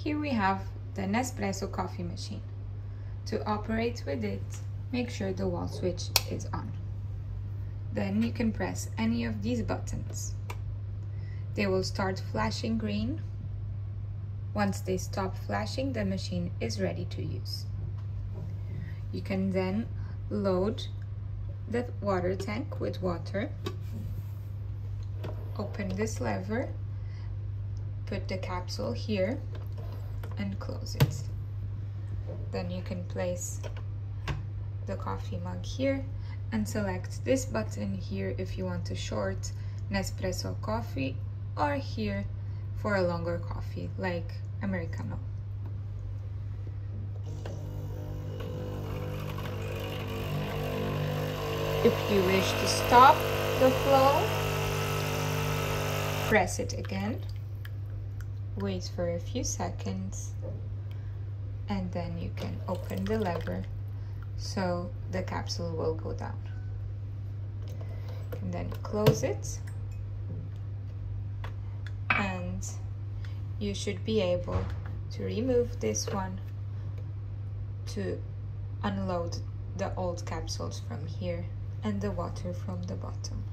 Here we have the Nespresso coffee machine. To operate with it, make sure the wall switch is on. Then you can press any of these buttons. They will start flashing green. Once they stop flashing, the machine is ready to use. You can then load the water tank with water. Open this lever, put the capsule here, and close it. Then you can place the coffee mug here and select this button here if you want a short Nespresso coffee, or here for a longer coffee like Americano. If you wish to stop the flow, press it again, wait for a few seconds, and then you can open the lever so the capsule will go down. And then close it, and you should be able to remove this one to unload the old capsules from here and the water from the bottom.